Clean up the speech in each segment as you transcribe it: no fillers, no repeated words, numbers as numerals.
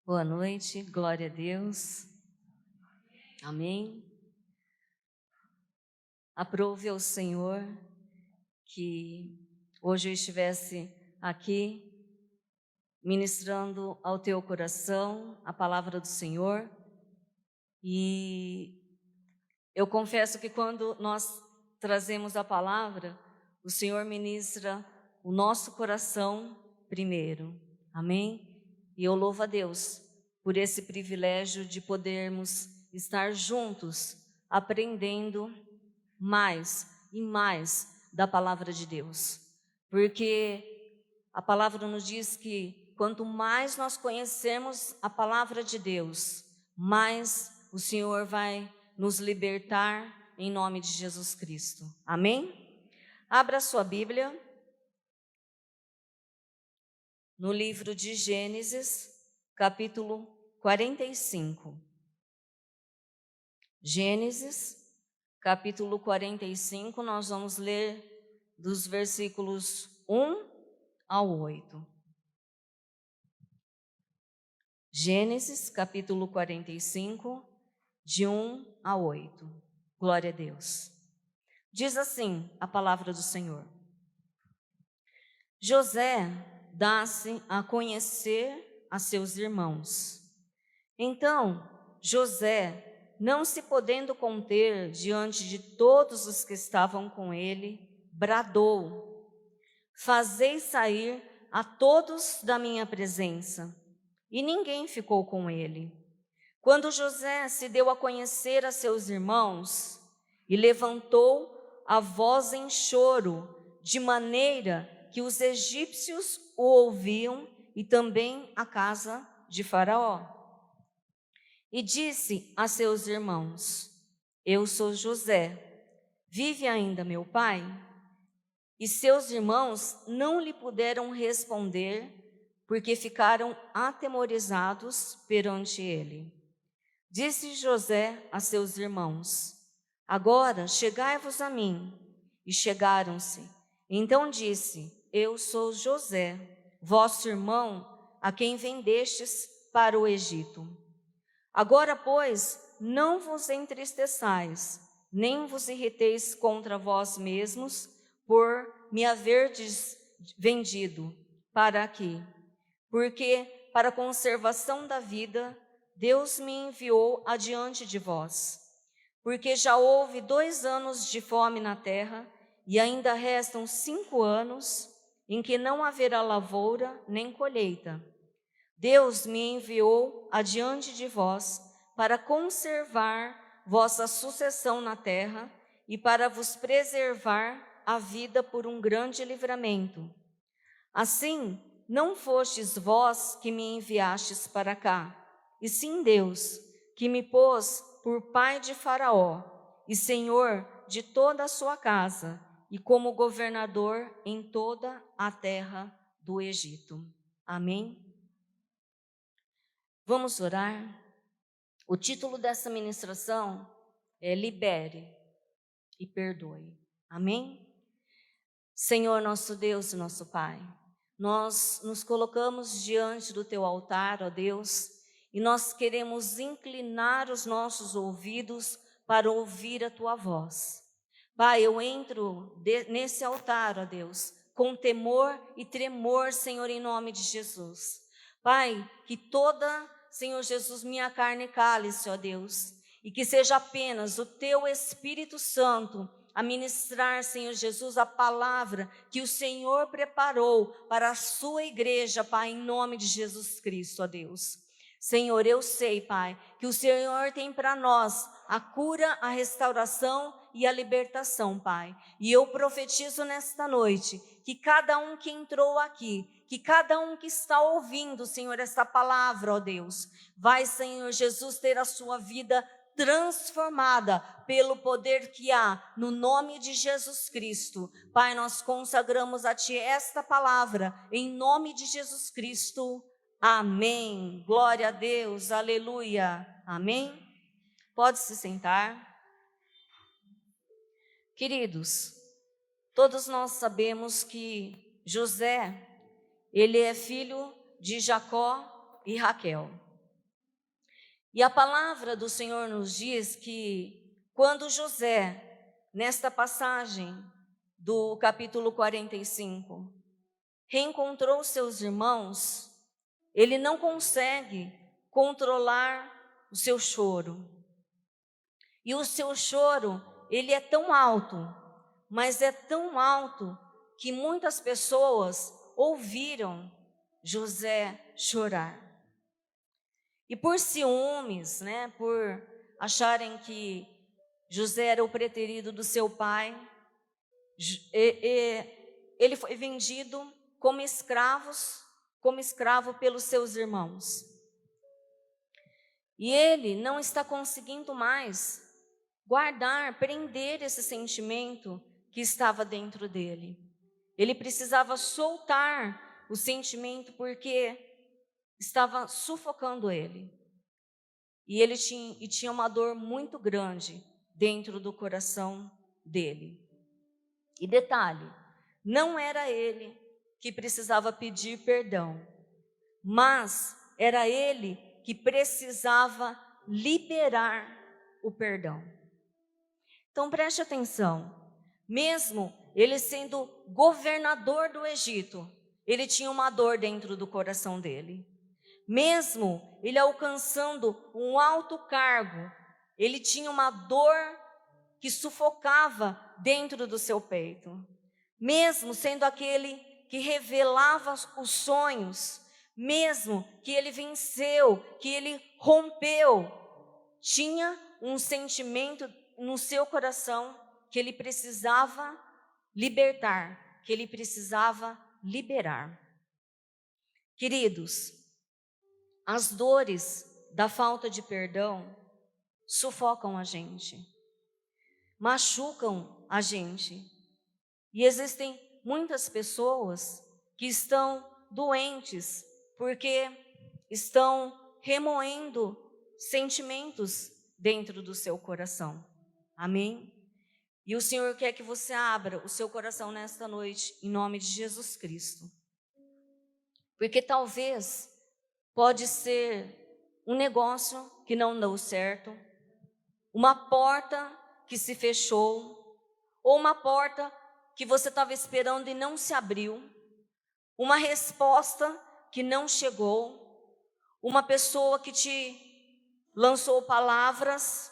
Boa noite, glória a Deus. Amém. Aprove ao Senhor que hoje eu estivesse aqui ministrando ao teu coração a palavra do Senhor. E eu confesso que quando nós trazemos a palavra, o Senhor ministra o nosso coração primeiro. Amém? E eu louvo a Deus por esse privilégio de podermos estar juntos, aprendendo mais e mais da palavra de Deus. Porque a palavra nos diz que quanto mais nós conhecermos a palavra de Deus, mais o Senhor vai nos libertar em nome de Jesus Cristo. Amém? Abra sua Bíblia no livro de Gênesis, capítulo 45. Gênesis, capítulo 45, nós vamos ler dos versículos 1 ao 8. Gênesis, capítulo 45, de 1 a 8. Glória a Deus. Diz assim a palavra do Senhor. José dá-se a conhecer a seus irmãos. Então, José, não se podendo conter diante de todos os que estavam com ele, bradou: Fazei sair a todos da minha presença. E ninguém ficou com ele. Quando José se deu a conhecer a seus irmãos, e levantou a voz em choro, de maneira que os egípcios o ouviam e também a casa de Faraó. E disse a seus irmãos: Eu sou José, vive ainda meu pai? E seus irmãos não lhe puderam responder, porque ficaram atemorizados perante ele. Disse José a seus irmãos: Agora chegai-vos a mim. E chegaram-se. Então disse: Eu sou José, vosso irmão, a quem vendestes para o Egito. Agora, pois, não vos entristeçais, nem vos irriteis contra vós mesmos, por me haverdes vendido para aqui. Porque, para a conservação da vida, Deus me enviou adiante de vós. Porque já houve 2 anos de fome na terra, e ainda restam 5 anos, em que não haverá lavoura nem colheita. Deus me enviou adiante de vós para conservar vossa sucessão na terra e para vos preservar a vida por um grande livramento. Assim, não fostes vós que me enviastes para cá, e sim Deus, que me pôs por pai de Faraó e senhor de toda a sua casa e como governador em toda a terra do Egito. Amém? Vamos orar? O título dessa ministração é Libere e Perdoe. Amém? Senhor, nosso Deus e nosso Pai, nós nos colocamos diante do Teu altar, ó Deus, e nós queremos inclinar os nossos ouvidos para ouvir a Tua voz. Pai, eu entro nesse altar, ó Deus, com temor e tremor, Senhor, em nome de Jesus. Pai, que toda, Senhor Jesus, minha carne cale-se, ó Deus, e que seja apenas o Teu Espírito Santo a ministrar, Senhor Jesus, a palavra que o Senhor preparou para a sua igreja, Pai, em nome de Jesus Cristo, ó Deus. Senhor, eu sei, Pai, que o Senhor tem para nós a cura, a restauração e a libertação, Pai. E eu profetizo nesta noite que cada um que entrou aqui, que cada um que está ouvindo, Senhor, esta palavra, ó Deus, vai, Senhor Jesus, ter a sua vida transformada pelo poder que há no nome de Jesus Cristo. Pai, nós consagramos a Ti esta palavra, em nome de Jesus Cristo. Amém. Glória a Deus, aleluia. Amém. Pode se sentar. Queridos, todos nós sabemos que José, ele é filho de Jacó e Raquel. E a palavra do Senhor nos diz que quando José, nesta passagem do capítulo 45, reencontrou seus irmãos, ele não consegue controlar o seu choro. E o seu choro, ele é tão alto, mas é tão alto que muitas pessoas ouviram José chorar. E por ciúmes, por acharem que José era o preterido do seu pai, ele foi vendido como escravo pelos seus irmãos. E ele não está conseguindo mais prender esse sentimento que estava dentro dele. Ele precisava soltar o sentimento porque estava sufocando ele. E ele tinha uma dor muito grande dentro do coração dele. E detalhe, não era ele que precisava pedir perdão, mas era ele que precisava liberar o perdão. Então preste atenção, mesmo ele sendo governador do Egito, ele tinha uma dor dentro do coração dele. Mesmo ele alcançando um alto cargo, ele tinha uma dor que sufocava dentro do seu peito. Mesmo sendo aquele que revelava os sonhos, mesmo que ele venceu, que ele rompeu, tinha um sentimento no seu coração que ele precisava libertar, que ele precisava liberar. Queridos, as dores da falta de perdão sufocam a gente, machucam a gente. E existem muitas pessoas que estão doentes porque estão remoendo sentimentos dentro do seu coração. Amém? E o Senhor quer que você abra o seu coração nesta noite, em nome de Jesus Cristo. Porque talvez pode ser um negócio que não deu certo, uma porta que se fechou, ou uma porta que você estava esperando e não se abriu, uma resposta que não chegou, uma pessoa que te lançou palavras,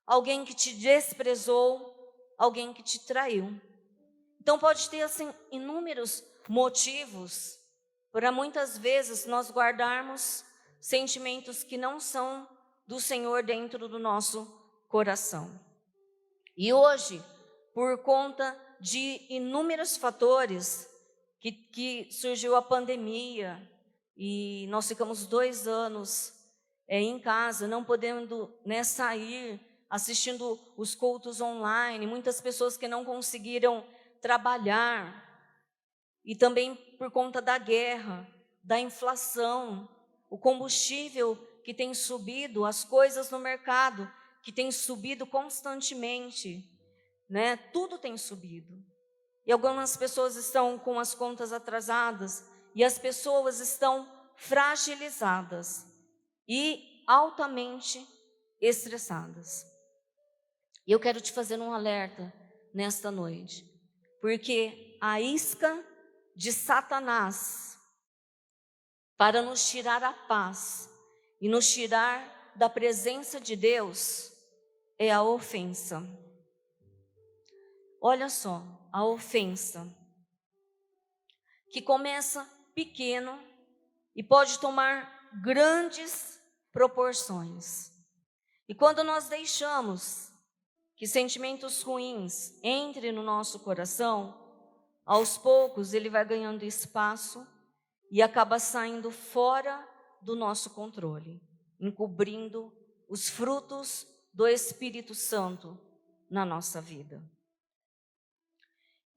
alguém que te desprezou, alguém que te traiu. Então pode ter assim inúmeros motivos para muitas vezes nós guardarmos sentimentos que não são do Senhor dentro do nosso coração. E hoje, por conta de inúmeros fatores, que surgiu a pandemia, e nós ficamos 2 anos em casa, não podendo sair, assistindo os cultos online, muitas pessoas que não conseguiram trabalhar, e também por conta da guerra, da inflação, o combustível que tem subido, as coisas no mercado que tem subido constantemente, tudo tem subido. E algumas pessoas estão com as contas atrasadas, e as pessoas estão fragilizadas e altamente estressadas. E eu quero te fazer um alerta nesta noite, porque a isca de Satanás para nos tirar a paz e nos tirar da presença de Deus é a ofensa. Olha só, a ofensa, que começa pequeno e pode tomar grandes proporções. E quando nós deixamos que sentimentos ruins entrem no nosso coração, aos poucos ele vai ganhando espaço e acaba saindo fora do nosso controle, encobrindo os frutos do Espírito Santo na nossa vida.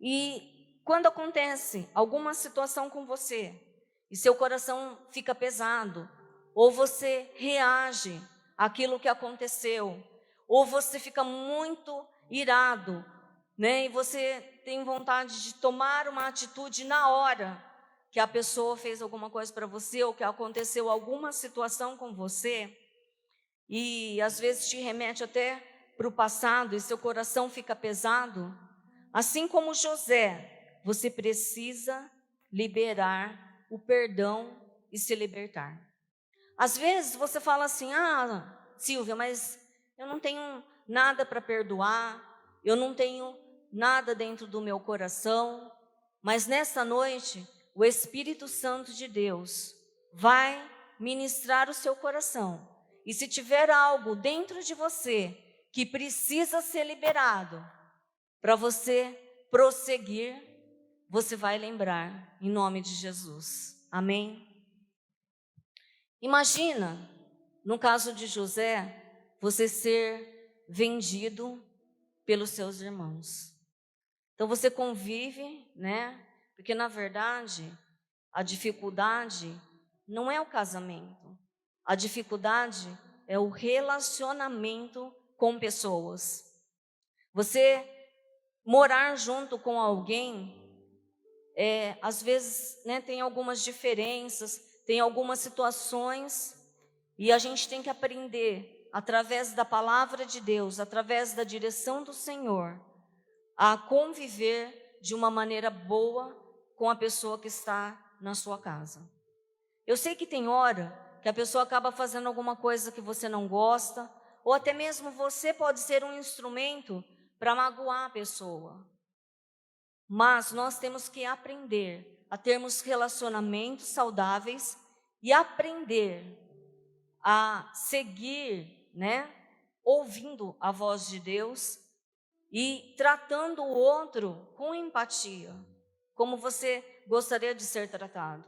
E quando acontece alguma situação com você, e seu coração fica pesado, ou você reage àquilo que aconteceu, ou você fica muito irado, e você tem vontade de tomar uma atitude na hora que a pessoa fez alguma coisa para você, ou que aconteceu alguma situação com você, e às vezes te remete até para o passado e seu coração fica pesado, assim como José, você precisa liberar o perdão e se libertar. Às vezes você fala assim: ah, Silvia, mas eu não tenho nada para perdoar, eu não tenho nada dentro do meu coração. Mas nessa noite, o Espírito Santo de Deus vai ministrar o seu coração. E se tiver algo dentro de você que precisa ser liberado, para você prosseguir, você vai lembrar, em nome de Jesus. Amém? Imagina, no caso de José, você ser vendido pelos seus irmãos. Então você convive, né? Porque na verdade, a dificuldade não é o casamento. A dificuldade é o relacionamento com pessoas. Você morar junto com alguém, às vezes, né, tem algumas diferenças, tem algumas situações, e a gente tem que aprender, através da palavra de Deus, através da direção do Senhor, a conviver de uma maneira boa com a pessoa que está na sua casa. Eu sei que tem hora que a pessoa acaba fazendo alguma coisa que você não gosta, ou até mesmo você pode ser um instrumento para magoar a pessoa. Mas nós temos que aprender a termos relacionamentos saudáveis e aprender a seguir, né, ouvindo a voz de Deus e tratando o outro com empatia, como você gostaria de ser tratado.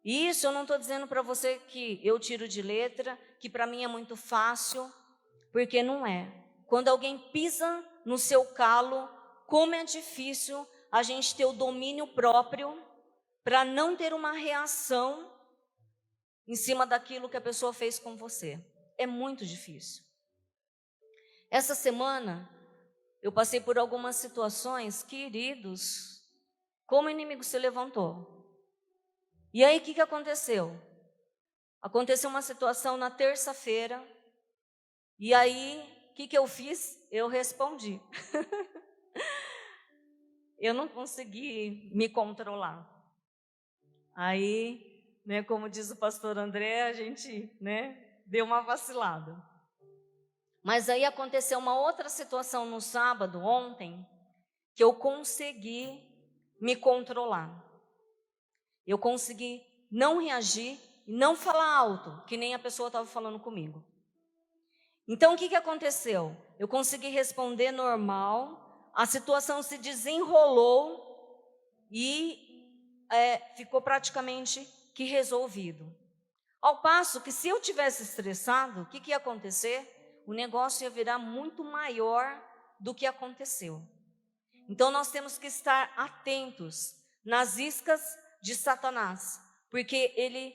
E isso eu não estou dizendo para você que eu tiro de letra, que para mim é muito fácil, porque não é. Quando alguém pisa no seu calo, como é difícil a gente ter o domínio próprio para não ter uma reação em cima daquilo que a pessoa fez com você. É muito difícil. Essa semana, eu passei por algumas situações, queridos, como o inimigo se levantou. E aí, o que aconteceu? Aconteceu uma situação na terça-feira, e aí, o que eu fiz? Eu respondi. Eu não consegui me controlar. Aí, né, como diz o pastor André, a gente, né, deu uma vacilada. Mas aí aconteceu uma outra situação no sábado, ontem, que eu consegui me controlar. Eu consegui não reagir e não falar alto, que nem a pessoa estava falando comigo. Então, o que aconteceu? Eu consegui responder normal, a situação se desenrolou e ficou praticamente que resolvido. Ao passo que se eu tivesse estressado, o que ia acontecer? O negócio ia virar muito maior do que aconteceu. Então nós temos que estar atentos nas iscas de Satanás, porque ele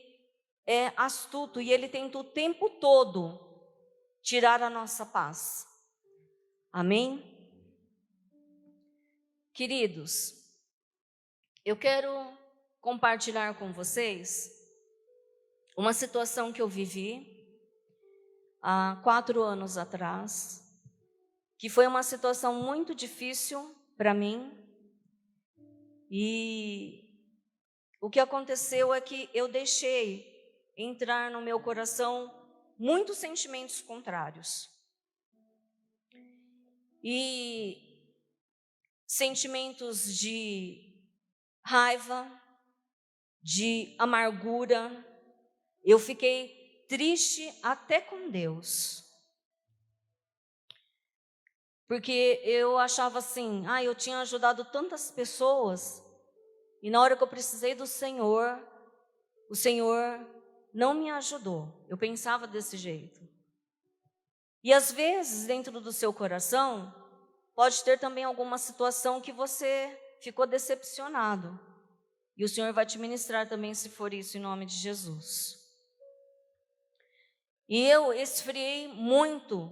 é astuto e ele tenta o tempo todo tirar a nossa paz. Amém? Queridos, eu quero compartilhar com vocês uma situação que eu vivi há 4 anos atrás, que foi uma situação muito difícil para mim. E o que aconteceu é que eu deixei entrar no meu coração muitos sentimentos contrários. E sentimentos de raiva, de amargura. Eu fiquei triste até com Deus. Porque eu achava assim, eu tinha ajudado tantas pessoas, e na hora que eu precisei do Senhor, o Senhor não me ajudou. Eu pensava desse jeito. E às vezes, dentro do seu coração, pode ter também alguma situação que você ficou decepcionado. E o Senhor vai te ministrar também, se for isso, em nome de Jesus. E eu esfriei muito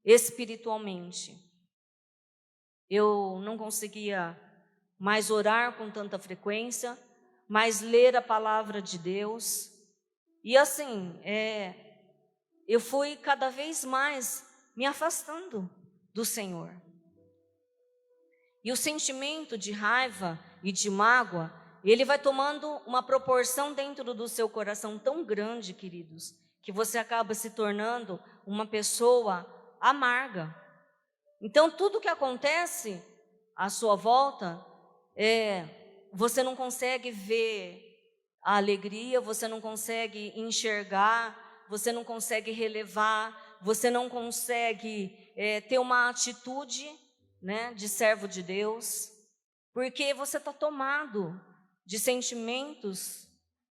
espiritualmente. Eu não conseguia mais orar com tanta frequência, mais ler a palavra de Deus. E assim, eu fui cada vez mais me afastando do Senhor. E o sentimento de raiva e de mágoa, ele vai tomando uma proporção dentro do seu coração tão grande, queridos, que você acaba se tornando uma pessoa amarga. Então, tudo que acontece à sua volta, você não consegue ver a alegria, você não consegue enxergar, você não consegue relevar, você não consegue ter uma atitude, né, de servo de Deus, porque você está tomado de sentimentos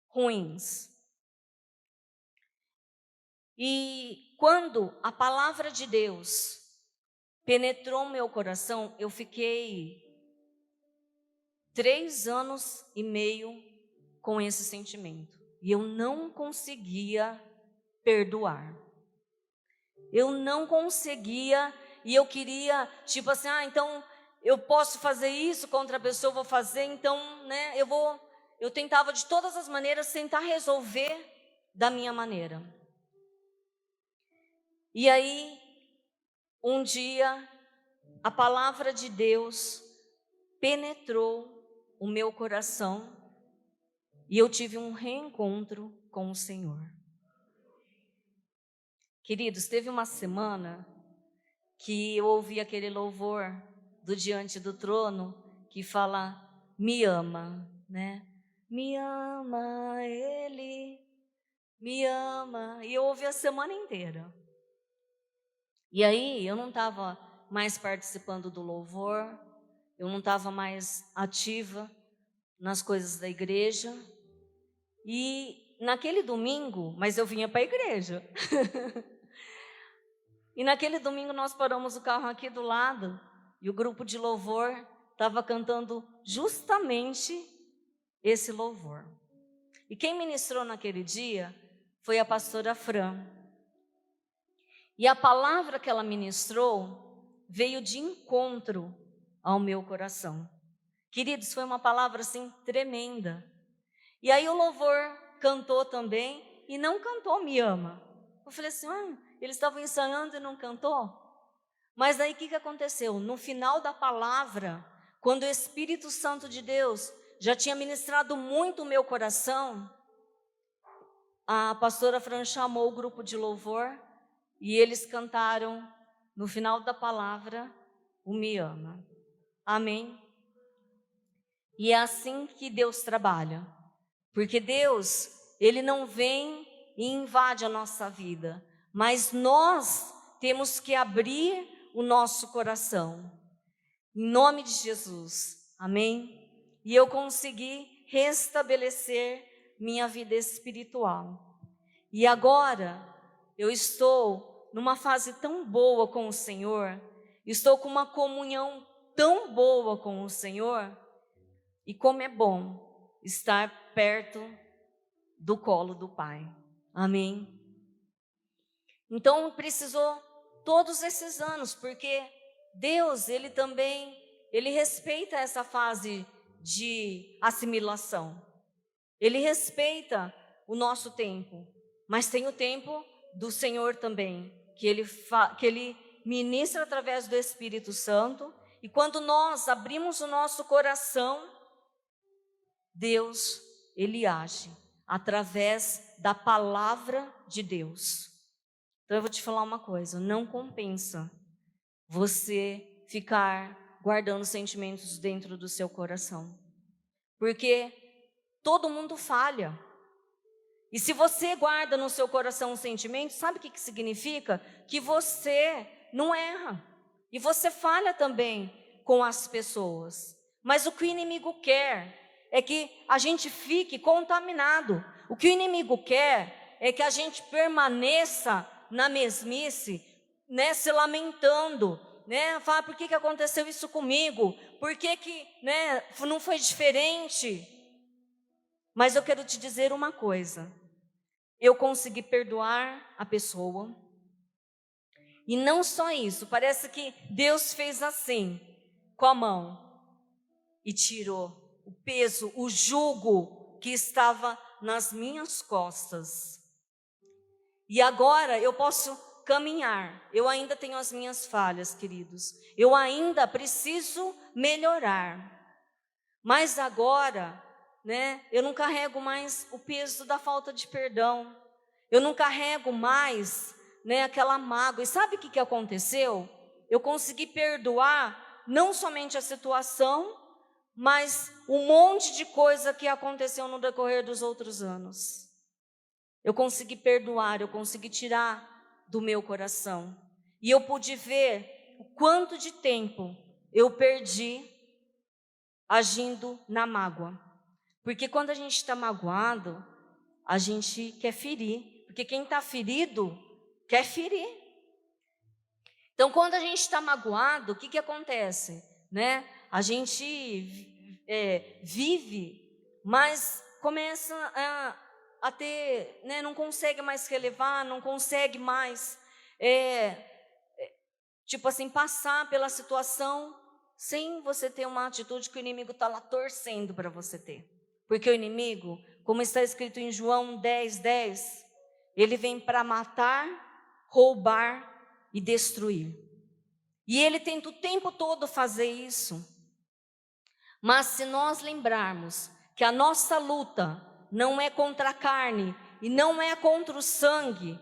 ruins. E quando a palavra de Deus penetrou meu coração, eu fiquei 3 anos e meio com esse sentimento. E eu não conseguia perdoar. Eu não conseguia, e eu queria, tipo assim, então eu posso fazer isso contra a pessoa, eu vou fazer, então, né, eu tentava de todas as maneiras tentar resolver da minha maneira. E aí, um dia, a palavra de Deus penetrou o meu coração e eu tive um reencontro com o Senhor. Queridos, teve uma semana que eu ouvi aquele louvor do Diante do Trono que fala, me ama, né? Me ama Ele, me ama. E eu ouvi a semana inteira. E aí eu não estava mais participando do louvor, eu não estava mais ativa nas coisas da igreja. E naquele domingo, mas eu vinha para a igreja. E naquele domingo nós paramos o carro aqui do lado e o grupo de louvor estava cantando justamente esse louvor. E quem ministrou naquele dia foi a pastora Fran. E a palavra que ela ministrou veio de encontro ao meu coração. Queridos, foi uma palavra assim tremenda. E aí o louvor cantou também e não cantou Me Ama. Eu falei assim, eles estavam ensaiando e não cantou? Mas aí o que aconteceu? No final da palavra, quando o Espírito Santo de Deus já tinha ministrado muito o meu coração, a pastora Fran chamou o grupo de louvor e eles cantaram no final da palavra o Me Ama. Amém? E é assim que Deus trabalha. Porque Deus, Ele não vem e invade a nossa vida, mas nós temos que abrir o nosso coração, em nome de Jesus, amém? E eu consegui restabelecer minha vida espiritual. E agora, eu estou numa fase tão boa com o Senhor, estou com uma comunhão tão boa com o Senhor, e como é bom estar perto do colo do Pai. Amém? Então precisou todos esses anos, porque Deus, Ele também, Ele respeita essa fase de assimilação. Ele respeita o nosso tempo, mas tem o tempo do Senhor também, que Ele ministra através do Espírito Santo, e quando nós abrimos o nosso coração, Deus, Ele age através da palavra de Deus. Então eu vou te falar uma coisa, não compensa você ficar guardando sentimentos dentro do seu coração, porque todo mundo falha. E se você guarda no seu coração um sentimento, sabe o que significa? Que você não erra, e você falha também com as pessoas. Mas o que o inimigo quer é que a gente fique contaminado. O que o inimigo quer é que a gente permaneça na mesmice, né, se lamentando, né, fala, por que aconteceu isso comigo? Por que né, não foi diferente? Mas eu quero te dizer uma coisa, eu consegui perdoar a pessoa, e não só isso, parece que Deus fez assim, com a mão, e tirou o peso, o jugo que estava nas minhas costas. E agora eu posso caminhar. Eu ainda tenho as minhas falhas, queridos. Eu ainda preciso melhorar. Mas agora, né, eu não carrego mais o peso da falta de perdão. Eu não carrego mais, né, aquela mágoa. E sabe o que aconteceu? Eu consegui perdoar não somente a situação, mas um monte de coisa que aconteceu no decorrer dos outros anos. Eu consegui perdoar, eu consegui tirar do meu coração. E eu pude ver o quanto de tempo eu perdi agindo na mágoa. Porque quando a gente está magoado, a gente quer ferir. Porque quem está ferido, quer ferir. Então, quando a gente está magoado, o que acontece? Né? A gente vive, mas começa a ter, né, não consegue mais relevar, não consegue mais, tipo assim, passar pela situação sem você ter uma atitude que o inimigo está lá torcendo para você ter. Porque o inimigo, como está escrito em João 10:10, ele vem para matar, roubar e destruir. E ele tenta o tempo todo fazer isso. Mas se nós lembrarmos que a nossa luta não é contra a carne e não é contra o sangue,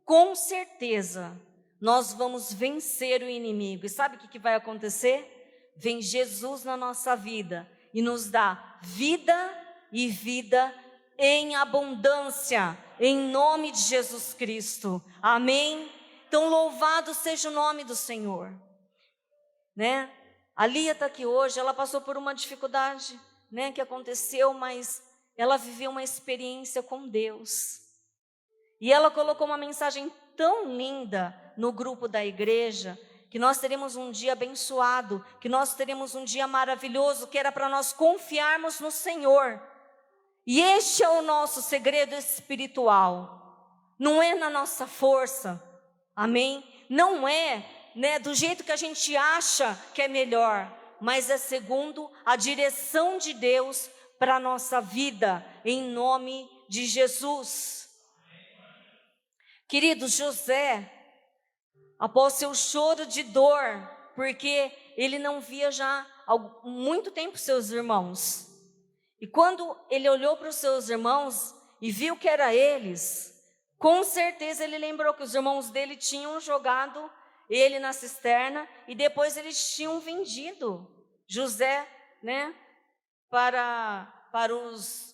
com certeza nós vamos vencer o inimigo. E sabe o que vai acontecer? Vem Jesus na nossa vida e nos dá vida e vida em abundância, em nome de Jesus Cristo. Amém? Então louvado seja o nome do Senhor. Né? A Lia está aqui hoje, ela passou por uma dificuldade, né, que aconteceu, mas ela viveu uma experiência com Deus. E ela colocou uma mensagem tão linda no grupo da igreja, que nós teremos um dia abençoado, que nós teremos um dia maravilhoso, que era para nós confiarmos no Senhor. E este é o nosso segredo espiritual. Não é na nossa força, amém? Não é, né, do jeito que a gente acha que é melhor, mas é segundo a direção de Deus para a nossa vida, em nome de Jesus. Querido José, após seu choro de dor, porque ele não via já há muito tempo seus irmãos, e quando ele olhou para os seus irmãos e viu que era eles, com certeza ele lembrou que os irmãos dele tinham jogado ele na cisterna e depois eles tinham vendido José, né, para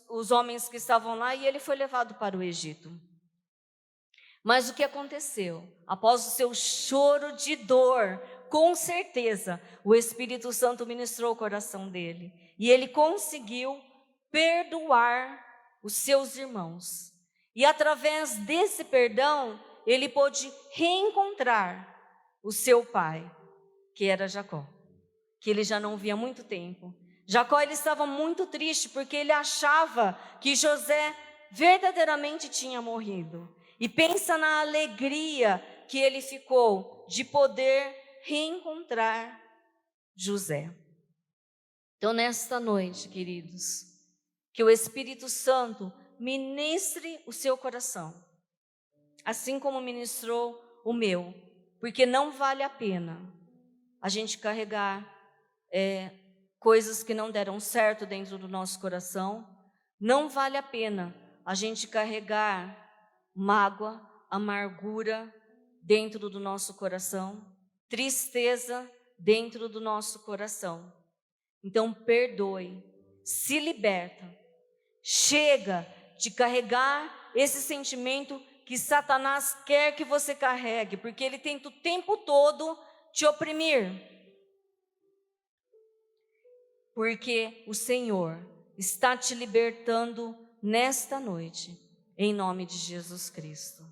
os homens que estavam lá, e ele foi levado para o Egito. Mas o que aconteceu? Após o seu choro de dor, com certeza o Espírito Santo ministrou o coração dele e ele conseguiu perdoar os seus irmãos. E através desse perdão, ele pôde reencontrar o seu pai, que era Jacó, que ele já não via há muito tempo. Jacó, ele estava muito triste porque ele achava que José verdadeiramente tinha morrido. E pensa na alegria que ele ficou de poder reencontrar José. Então, nesta noite, queridos, que o Espírito Santo ministre o seu coração, assim como ministrou o meu, porque não vale a pena a gente carregar coisas que não deram certo dentro do nosso coração, não vale a pena a gente carregar mágoa, amargura dentro do nosso coração, tristeza dentro do nosso coração. Então perdoe, se liberta, chega de carregar esse sentimento que Satanás quer que você carregue, porque ele tenta o tempo todo te oprimir. Porque o Senhor está te libertando nesta noite, em nome de Jesus Cristo.